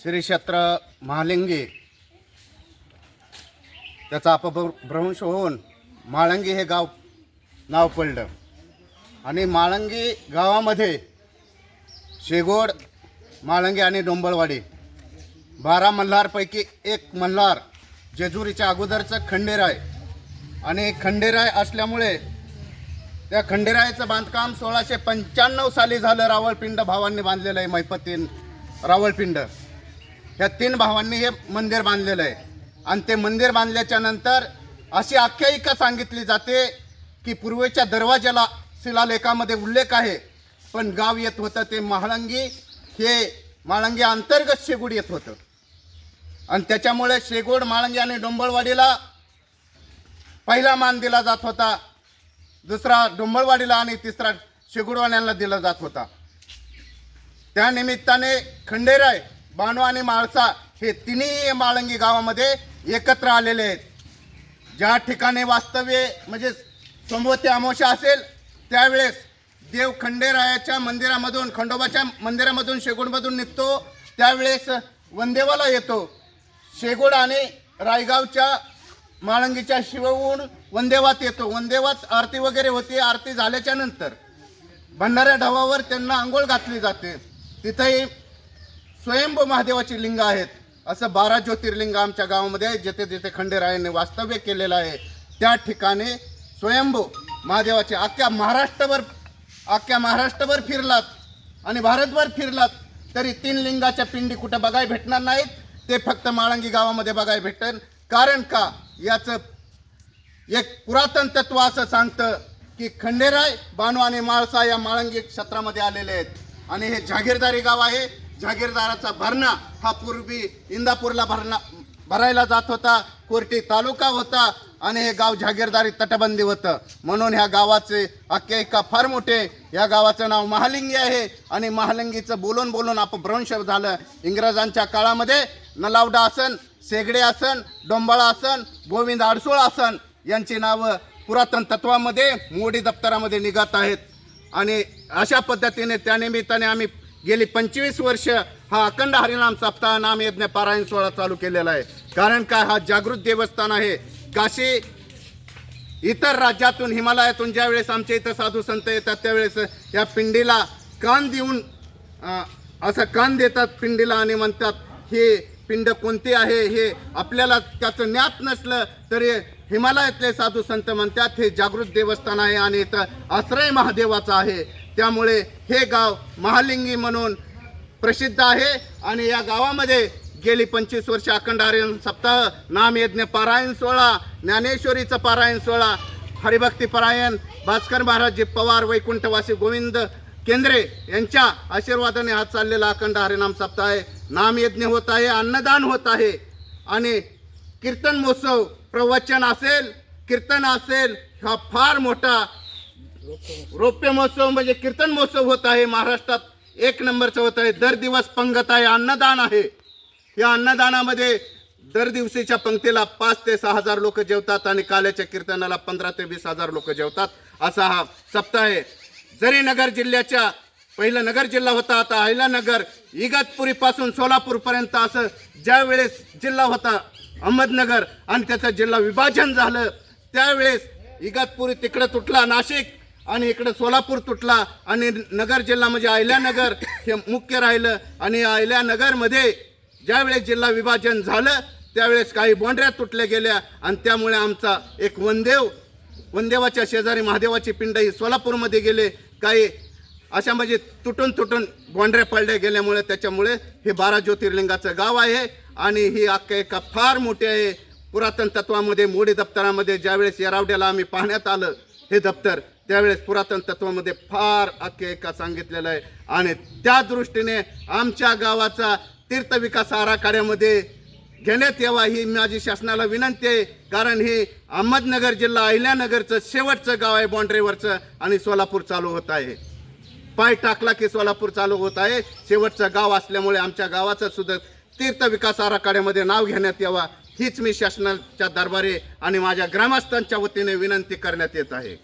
श्री क्षेत्र महालिंगी त्याचा अपभ्रंश होऊन माळंगी हे गाव नाव पडलं आणि माळंगी गावामध्ये शेगोड, माळंगी आणि डोंबळवाडी 12 मल्हारपैकी एक मल्हार जेजुरीच्या अगोदरचं खंडेराय आणि खंडेराय असल्यामुळे त्या खंडेरायाचं बांधकाम 1695 साली झालं. रावळपिंड भावांनी बांधलेलं आहे. महिपतीन रावळपिंड ह्या 3 भावांनी हे मंदिर बांधलेलं आहे आणि ते मंदिर बांधल्याच्या नंतर अशी आख्यायिका सांगितली जाते की पूर्वेच्या दरवाजाला शिलालेखामध्ये उल्लेख आहे, पण गाव येत होतं ते माळंगी. हे माळंगी अंतर्गत शेगोड येत होतं आणि त्याच्यामुळे शेगोड, माळंगी आणि डोंबळवाडीला पहिला मान दिला जात होता, दुसरा डोंबळवाडीला आणि तिसरा शेगोडवाड्यांना दिला जात होता. त्या निमित्ताने खंडेराय, बाणू आणि माळसा हे तिन्ही माळंगी गावामध्ये एकत्र आलेले आहेत. ज्या ठिकाणी वास्तव्य म्हणजे सोमवती अमावस्या असेल त्यावेळेस देव खंडेरायाच्या मंदिरामधून, खंडोबाच्या मंदिरामधून, शेगोडमधून निघतो, त्यावेळेस वंदेवाला येतो. शेगोड आणि रायगावच्या माळंगीच्या शिवहून वंदेवात येतो. वंदेवात आरती वगैरे होती. आरती झाल्याच्या नंतर भंडाऱ्या ढवावर त्यांना आंघोळ घातली जाते. तिथेही स्वयंभू महादेवाची लिंग आहेत. असं 12 ज्योतिर्लिंग आमच्या गावामध्ये आहे. जिथे जिथे खंडेरायाने वास्तव्य केलेलं आहे त्या ठिकाणी स्वयंभू महादेवाचे अख्ख्या महाराष्ट्रभर फिरलात आणि भारतभर फिरलात तरी 3 लिंगाच्या पिंडी कुठं बघायला भेटणार नाहीत. ते फक्त माळंगी गावामध्ये बघायला भेटेल. कारण का, याचं एक पुरातन तत्व असं सांगतं की खंडेराय, बाणू आणि माळसा या माळंगी क्षेत्रामध्ये आलेले आहेत आणि हे जागीरदारी गाव आहे. जागीरदाराचा भरणा हा पूर्वी इंदापूरला भरायला जात होता. कोर्टी तालुका होता आणि हे गाव जागीरदारी तटबंदी होतं. म्हणून ह्या गावाचे आख्यायिका फार मोठे. या गावाचं नाव महालिंगी आहे आणि महालिंगीचं बोलून बोलून अपभ्रंश झालं. इंग्रजांच्या काळामध्ये नलावडा आसन, शेगडे आसन, डोंबाळा आसन, गोविंद आडसूळ आसन यांची नावं पुरातन तत्वामध्ये मोडी दप्तरामध्ये निघत आहेत. आणि अशा पद्धतीने त्यानिमित्ताने आम्ही गेली 25 वर्ष हा अखंड हरिनाम सप्ताह नाम यज्ञ पारायण सोहळा चालू केलेला आहे. कारण काय, हा जागृत देवस्थान आहे. काशी इतर राज्यातून, हिमालयातून ज्यावेळेस आमच्या इथं साधू संत येतात त्यावेळेस या पिंडीला कान देऊन असं कान देतात पिंडीला आणि म्हणतात हे पिंड कोणती आहे. हे आपल्याला त्याचं ज्ञात नसलं तरी हिमालयातले साधू संत म्हणतात हे जागृत देवस्थान आहे आणि इथं आश्रय महादेवाचा आहे. त्यामुळे हे गाव महालिंगी म्हणून प्रसिद्ध आहे आणि या गावामध्ये गेली 25 वर्ष अखंड हरिनाम सप्ताह, नामयज्ञ पारायण सोहळा, ज्ञानेश्वरीचं पारायण सोहळा, हरिभक्ती पारायण, भास्कर महाराज पवार, वैकुंठवासी गोविंद केंद्रे यांच्या आशीर्वादाने हा चाललेला अखंड हरिनाम सप्ताह आहे. नामयज्ञ होत आहे, अन्नदान होत आहे आणि कीर्तन महोत्सव, प्रवचन असेल, कीर्तन असेल, हा फार मोठा रौप्य महोत्सव म्हणजे कीर्तन महोत्सव होत आहे. महाराष्ट्रात 1 नंबरचं होत आहे. दर दिवस पंगत आहे, अन्नदान आहे. या अन्नदानामध्ये दर दिवशीच्या पंक्तीला 5 ते 6 हजार लोक जेवतात आणि काल्याच्या कीर्तनाला 15 ते 20 हजार लोक जेवतात. असा हा सप्ताह आहे. जरी नगर जिल्ह्याच्या पहिलं नगर जिल्हा होता, आता अहिल्यानगर, इगतपुरीपासून सोलापूरपर्यंत असं ज्या वेळेस जिल्हा होता अहमदनगर आणि त्याचं जिल्हा विभाजन झालं त्यावेळेस इगतपुरी तिकडं तुटला, नाशिक आणि इकडं सोलापूर तुटला आणि नगर जिल्हा म्हणजे अहिल्यानगर हे मुख्य राहिलं. आणि अहिल्यानगरमध्ये ज्यावेळेस जिल्हा विभाजन झालं त्यावेळेस काही बोंडऱ्या तुटल्या गेल्या आणि त्यामुळे आमचा एक वंदेवाच्या शेजारी महादेवाची पिंड ही सोलापूरमध्ये गेले. काही अशा म्हणजे तुटून बोंडऱ्या पडल्या गेल्यामुळे त्याच्यामुळे हे 12 ज्योतिर्लिंगाचं गाव आहे आणि ही आख्यायिका फार मोठी आहे. पुरातन तत्वामध्ये मोडी दप्तरामध्ये ज्यावेळेस येरावड्याला आम्ही पाहण्यात आलं हे दप्तर, त्यावेळेस पुरातन तत्वामध्ये फार आख्यायिका सांगितलेलं आहे आणि त्या दृष्टीने आमच्या गावाचा तीर्थविकास आराखड्यामध्ये घेण्यात यावा ही माझी शासनाला विनंती आहे. कारण हे अहमदनगर जिल्हा अहिल्यानगरचं शेवटचं गाव आहे बाँड्रीवरचं आणि सोलापूर चालू होत आहे. पाय टाकला की सोलापूर चालू होत आहे. शेवटचं गाव असल्यामुळे आमच्या गावाचं सुद्धा तीर्थविकास आराखड्यामध्ये नाव घेण्यात यावा हीच मी शासनाच्या दरबारी आणि माझ्या ग्रामस्थांच्या वतीने विनंती करण्यात येत आहे.